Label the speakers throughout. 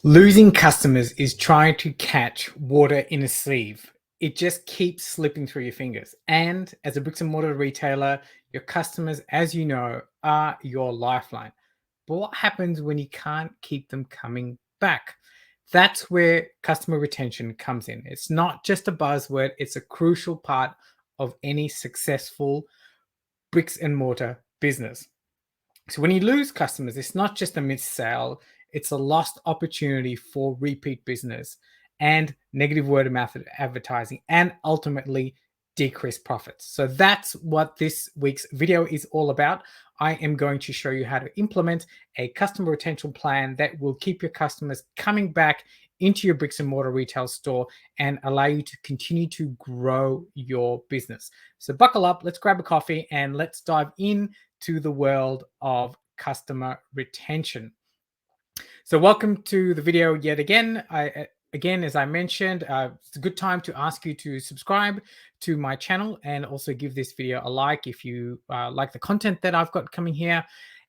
Speaker 1: Losing customers is trying to catch water in a sieve. It just keeps slipping through your fingers. And as a bricks and mortar retailer, your customers, as you know, are your lifeline. But what happens when you can't keep them coming back? That's where customer retention comes in. It's not just a buzzword, it's a crucial part of any successful bricks and mortar business. So when you lose customers, it's not just a missed sale, it's a lost opportunity for repeat business and negative word of mouth advertising and ultimately decreased profits. So that's what this week's video is all about. I am going to show you how to implement a customer retention plan that will keep your customers coming back into your bricks and mortar retail store and allow you to continue to grow your business. So buckle up, let's grab a coffee and let's dive in to the world of customer retention. So welcome to the video yet again. Again, as I mentioned, it's a good time to ask you to subscribe to my channel and also give this video a like if you like the content that I've got coming here.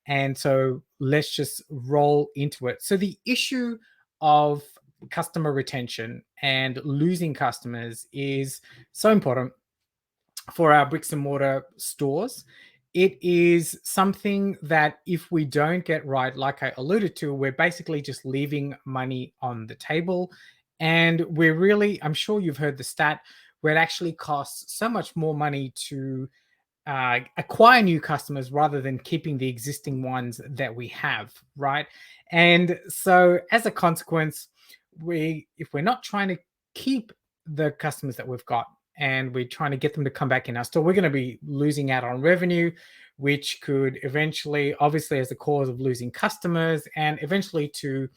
Speaker 1: And so let's just roll into it. So the issue of customer retention and losing customers is so important for our bricks and mortar stores. It is something that if we don't get right, like I alluded to, we're basically just leaving money on the table. And we're really, I'm sure you've heard the stat where it actually costs so much more money to acquire new customers rather than keeping the existing ones that we have, right? And so as a consequence, if we're not trying to keep the customers that we've got and we're trying to get them to come back in our store, we're going to be losing out on revenue, which could eventually, obviously, as the cause of losing customers and eventually to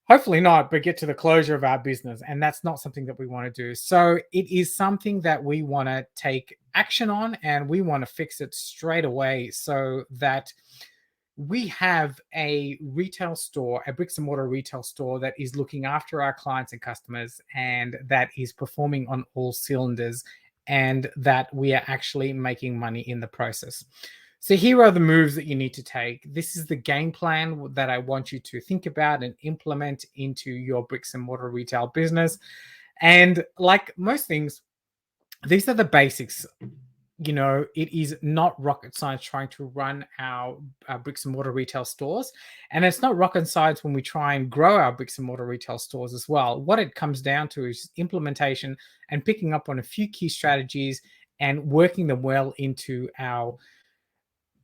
Speaker 1: hopefully not, but get to the closure of our business. And that's not something that we want to do. So it is something that we want to take action on and we want to fix it straight away so that we have a retail store, a bricks and mortar retail store that is looking after our clients and customers and that is performing on all cylinders and that we are actually making money in the process. So here are the moves that you need to take. This is the game plan that I want you to think about and implement into your bricks and mortar retail business. And like most things, these are the basics. You know, it is not rocket science trying to run our bricks and mortar retail stores. And it's not rocket science when we try and grow our bricks and mortar retail stores as well. What it comes down to is implementation and picking up on a few key strategies and working them well into our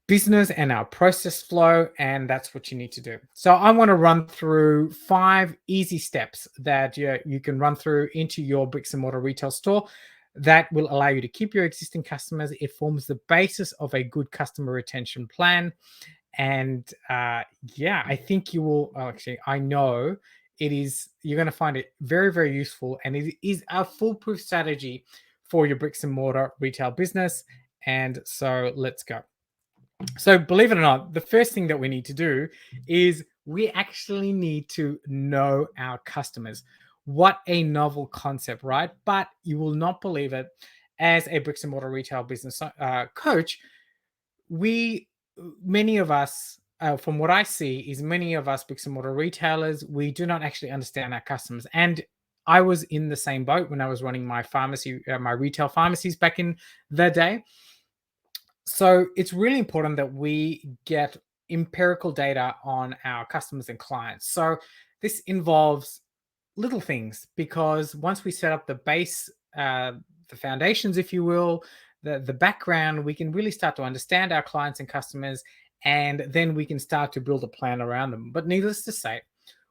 Speaker 1: business and our process flow, and that's what you need to do. So I want to run through 5 easy steps that you can run through into your bricks and mortar retail store that will allow you to keep your existing customers. It forms the basis of a good customer retention plan. And yeah, I think you will actually, I know it is, you're going to find it very, very useful. And it is a foolproof strategy for your bricks and mortar retail business. And so let's go. So, believe it or not, the first thing that we need to do is we actually need to know our customers. What a novel concept, right? But you will not believe it. As a bricks and mortar retail business coach, we, many of us, from what I see, is many of us bricks and mortar retailers, we do not actually understand our customers. And I was in the same boat when I was running my pharmacy, my retail pharmacies back in the day. So it's really important that we get empirical data on our customers and clients. So this involves little things because once we set up the base, the foundations, if you will, the background, we can really start to understand our clients and customers, and then we can start to build a plan around them. But needless to say,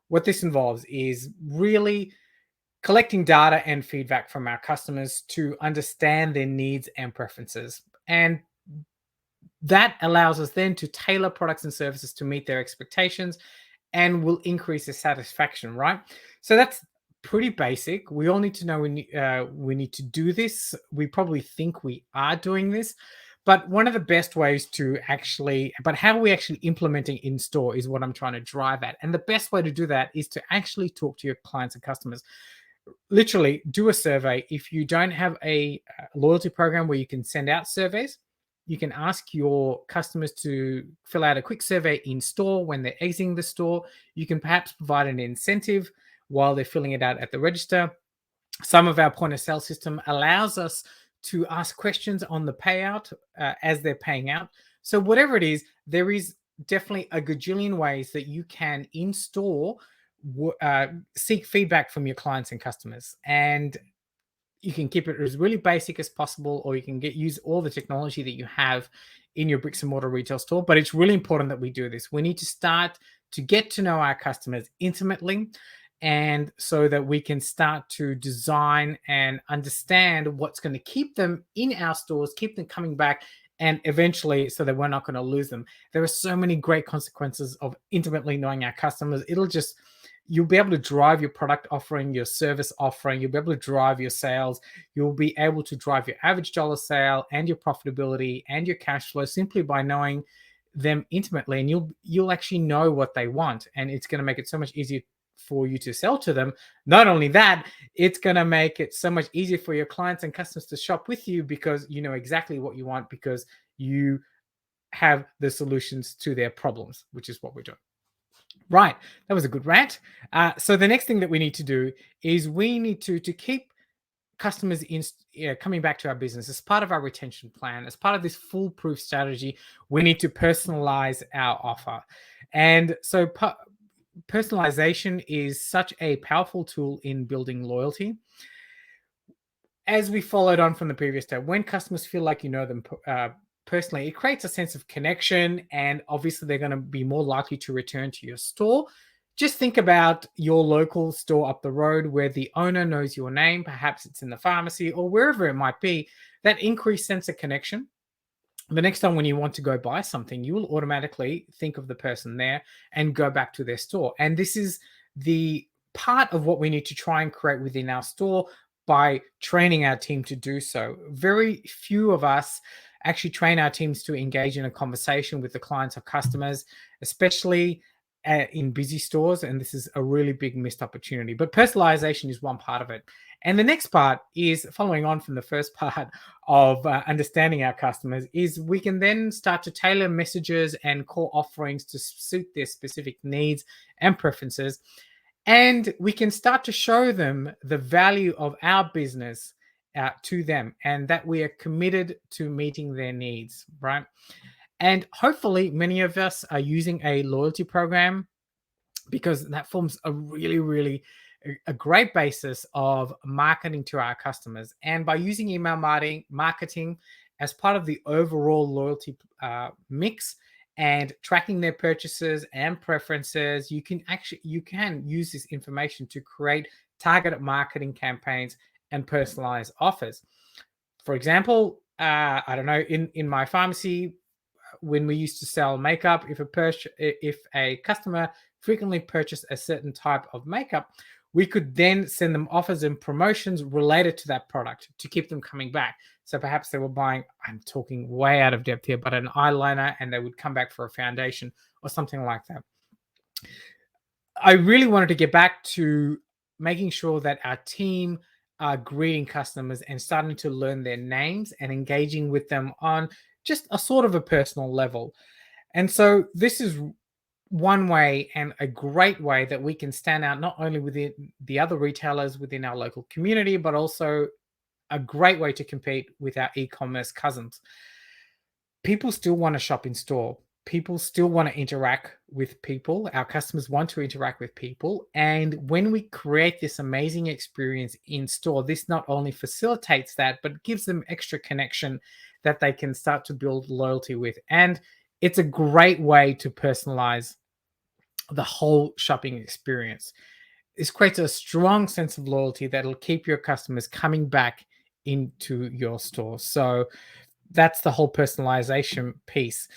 Speaker 1: what this involves is really collecting data and feedback from our customers to understand their needs and preferences. And that allows us then to tailor products and services to meet their expectations and will increase their satisfaction, right? So that's pretty basic. We all need to know we need to do this. We probably think we are doing this, but one of the best ways to actually, but how we actually implementing in store is what I'm trying to drive at. And the best way to do that is to actually talk to your clients and customers. Literally do a survey. If you don't have a loyalty program where you can send out surveys, You can ask your customers to fill out a quick survey in store when they're exiting the store. You can perhaps provide an incentive while they're filling it out at the register. Some of our point of sale system allows us to ask questions on the payout as they're paying out. So whatever it is, there is definitely a gajillion ways that you can in store seek feedback from your clients and customers. And you can keep it as really basic as possible, or you can use all the technology that you have in your bricks and mortar retail store. But it's really important that we do this. We need to start to get to know our customers intimately, and so that we can start to design and understand what's going to keep them in our stores, keep them coming back, and eventually so that we're not going to lose them. There are so many great consequences of intimately knowing our customers. You'll be able to drive your product offering, your service offering. You'll be able to drive your sales. You'll be able to drive your average dollar sale and your profitability and your cash flow simply by knowing them intimately. And you'll actually know what they want, and it's going to make it so much easier for you to sell to them. Not only that, it's going to make it so much easier for your clients and customers to shop with you, because you know exactly what you want, because you have the solutions to their problems, which is what we're doing. Right, that was a good rant. So the next thing that we need to do is we need to keep customers coming back to our business as part of our retention plan, as part of this foolproof strategy. We need to personalize our offer, and so personalization is such a powerful tool in building loyalty. As we followed on from the previous step, when customers feel like you know them personally, it creates a sense of connection, and obviously they're going to be more likely to return to your store. Just think about your local store up the road where the owner knows your name. Perhaps it's in the pharmacy or wherever it might be. That increased sense of connection, the next time when you want to go buy something, you will automatically think of the person there and go back to their store. And this is the part of what we need to try and create within our store by training our team to do so. Very few of us actually train our teams to engage in a conversation with the clients or customers, especially in busy stores. And this is a really big missed opportunity. But personalization is one part of it. And the next part is, following on from the first part of understanding our customers, is we can then start to tailor messages and core offerings to suit their specific needs and preferences. And we can start to show them the value of our business to them, and that we are committed to meeting their needs, right? And hopefully many of us are using a loyalty program, because that forms a really a great basis of marketing to our customers. And by using email marketing as part of the overall loyalty mix, and tracking their purchases and preferences, you can use this information to create targeted marketing campaigns and personalized offers. For example, I don't know, in my pharmacy, when we used to sell makeup, if a customer frequently purchased a certain type of makeup, we could then send them offers and promotions related to that product to keep them coming back. So perhaps they were buying, I'm talking way out of depth here, but an eyeliner, and they would come back for a foundation or something like that. I really wanted to get back to making sure that our team are greeting customers and starting to learn their names and engaging with them on just a sort of a personal level. And so this is one way, and a great way, that we can stand out not only within the other retailers within our local community, but also a great way to compete with our e-commerce cousins. People still want to shop in store. People still want to interact with people. Our customers want to interact with people. And when we create this amazing experience in store, this not only facilitates that, but gives them extra connection that they can start to build loyalty with. And it's a great way to personalize the whole shopping experience. This creates a strong sense of loyalty that'll keep your customers coming back into your store. So that's the whole personalization piece.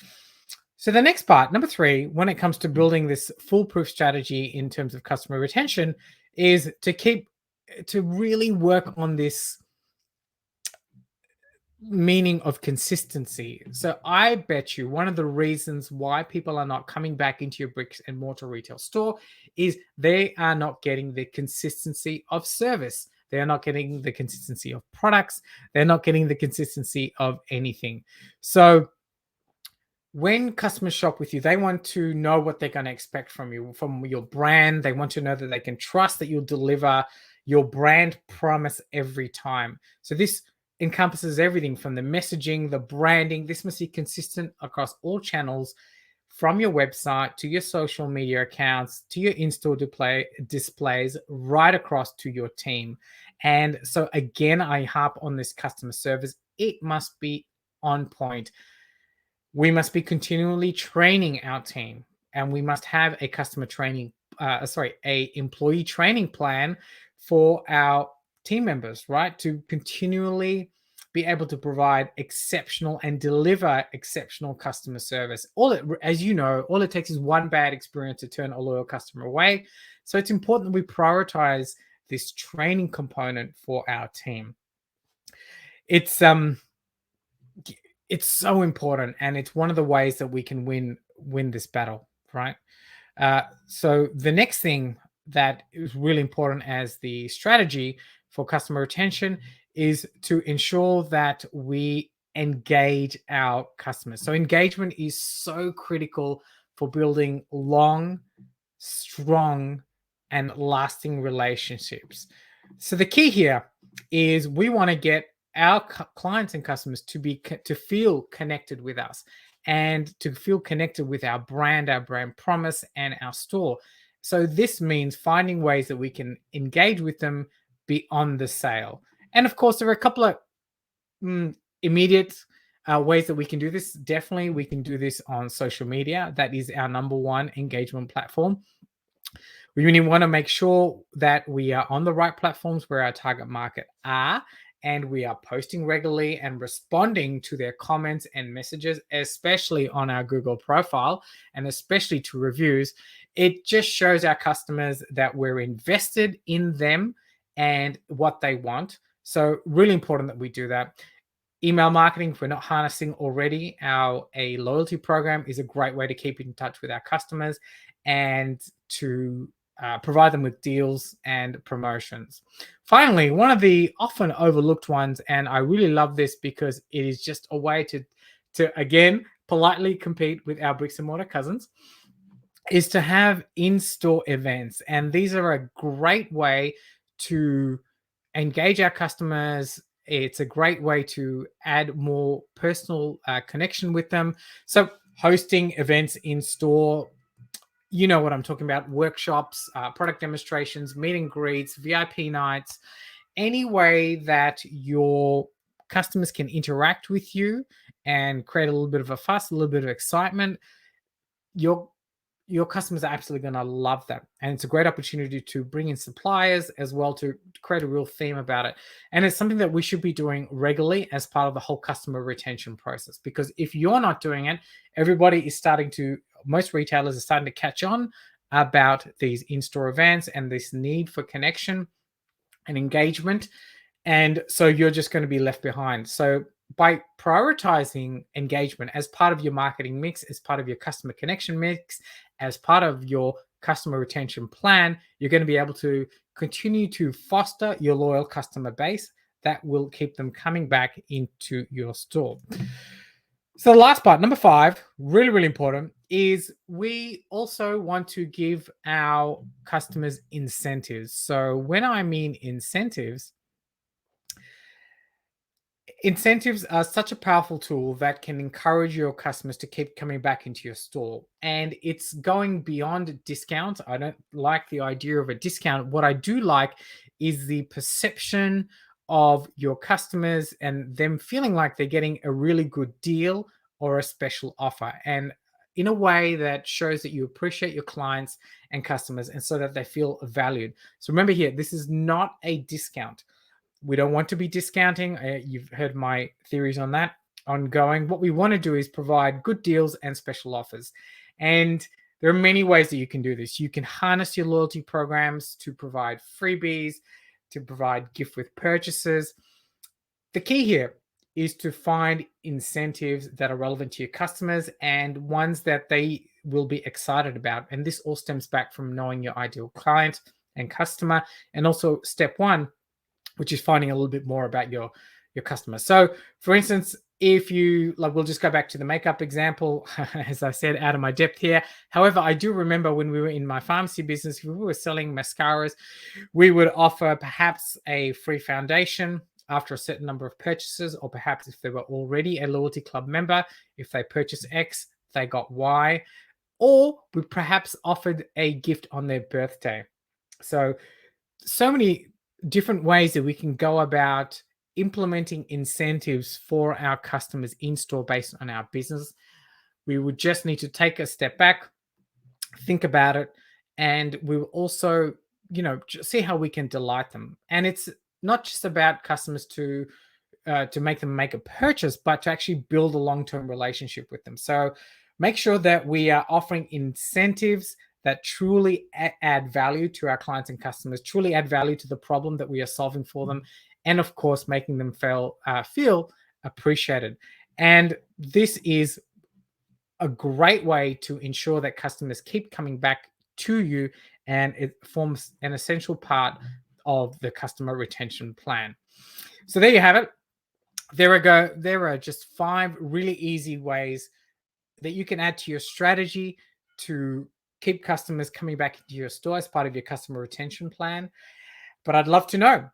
Speaker 1: So the next part, number 3, when it comes to building this foolproof strategy in terms of customer retention, is to really work on this meaning of consistency. So I bet you one of the reasons why people are not coming back into your bricks and mortar retail store is they are not getting the consistency of service. They're not getting the consistency of products. They're not getting the consistency of anything. So when customers shop with you, they want to know what they're going to expect from you, from your brand. They want to know that they can trust that you'll deliver your brand promise every time. So this encompasses everything from the messaging, the branding. This must be consistent across all channels, from your website to your social media accounts to your in-store displays, right across to your team. And so again, I harp on this customer service. It must be on point. We must be continually training our team, and we must have a a employee training plan for our team members, right? To continually be able to provide exceptional and deliver exceptional customer service. As you know, all it takes is one bad experience to turn a loyal customer away. So it's important that we prioritize this training component for our team. It's so important, and it's one of the ways that we can win this battle, right? So the next thing that is really important as the strategy for customer retention is to ensure that we engage our customers. So engagement is so critical for building long, strong, and lasting relationships. So the key here is we want to get our clients and customers to feel connected with us, and to feel connected with our brand promise, and our store. So this means finding ways that we can engage with them beyond the sale. And of course, there are a couple of immediate ways that we can do this. Definitely, we can do this on social media. That is our number one engagement platform. We really want to make sure that we are on the right platforms where our target market are, and we are posting regularly and responding to their comments and messages, especially on our Google profile and especially to reviews. It just shows our customers that we're invested in them and what they want. So really important that we do that. Email marketing, if we're not harnessing already, a loyalty program is a great way to keep in touch with our customers and to provide them with deals and promotions. Finally, one of the often overlooked ones, and I really love this because it is just a way to again politely compete with our bricks and mortar cousins, is to have in-store events. And these are a great way to engage our customers. It's a great way to add more personal connection with them. So hosting events in store, you know what I'm talking about: workshops, product demonstrations, meet and greets, VIP nights, any way that your customers can interact with you and create a little bit of a fuss, a little bit of excitement. Your customers are absolutely going to love that. And it's a great opportunity to bring in suppliers as well, to create a real theme about it. And it's something that we should be doing regularly as part of the whole customer retention process. Because if you're not doing it, most retailers are starting to catch on about these in-store events and this need for connection and engagement. And so you're just going to be left behind. So by prioritizing engagement as part of your marketing mix, as part of your customer connection mix, as part of your customer retention plan, you're going to be able to continue to foster your loyal customer base that will keep them coming back into your store. So the last part, number 5, really, really important, is we also want to give our customers incentives. So when I mean incentives are such a powerful tool that can encourage your customers to keep coming back into your store. And it's going beyond discounts. I don't like the idea of a discount. What I do like is the perception of your customers and them feeling like they're getting a really good deal or a special offer, and in a way that shows that you appreciate your clients and customers, and so that they feel valued. So remember here, this is not a discount. We don't want to be discounting. You've heard my theories on that ongoing. What we want to do is provide good deals and special offers. And there are many ways that you can do this. You can harness your loyalty programs to provide freebies, to provide gift with purchases. The key here is to find incentives that are relevant to your customers and ones that they will be excited about. And this all stems back from knowing your ideal client and customer. And also, step 1, which is finding a little bit more about your customer. So, for instance, if you like, we'll just go back to the makeup example, as I said, out of my depth here. However, I do remember when we were in my pharmacy business, we were selling mascaras, we would offer perhaps a free foundation after a certain number of purchases, or perhaps if they were already a loyalty club member, if they purchased X, they got Y, or we perhaps offered a gift on their birthday. So many different ways that we can go about implementing incentives for our customers in store based on our business. We would just need to take a step back, think about it, and we will also, see how we can delight them. And it's not just about customers to make them make a purchase, but to actually build a long-term relationship with them. So make sure that we are offering incentives that truly add value to our clients and customers, truly add value to the problem that we are solving for them, and of course, making them feel appreciated. And this is a great way to ensure that customers keep coming back to you, and it forms an essential part of the customer retention plan. So there you have it. There are just 5 really easy ways that you can add to your strategy to keep customers coming back into your store as part of your customer retention plan. But I'd love to know,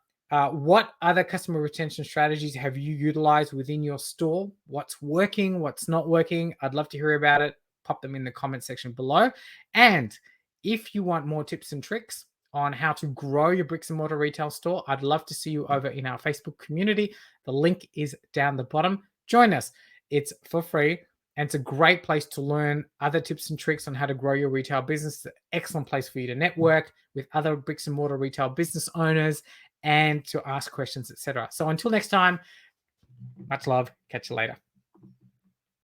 Speaker 1: what other customer retention strategies have you utilized within your store? What's working? What's not working? I'd love to hear about it. Pop them in the comment section below. And if you want more tips and tricks on how to grow your bricks and mortar retail store, I'd love to see you over in our Facebook community. The link is down the bottom. Join us. It's for free. And it's a great place to learn other tips and tricks on how to grow your retail business. It's an excellent place for you to network with other bricks and mortar retail business owners and to ask questions, etc. So until next time, much love. Catch you later.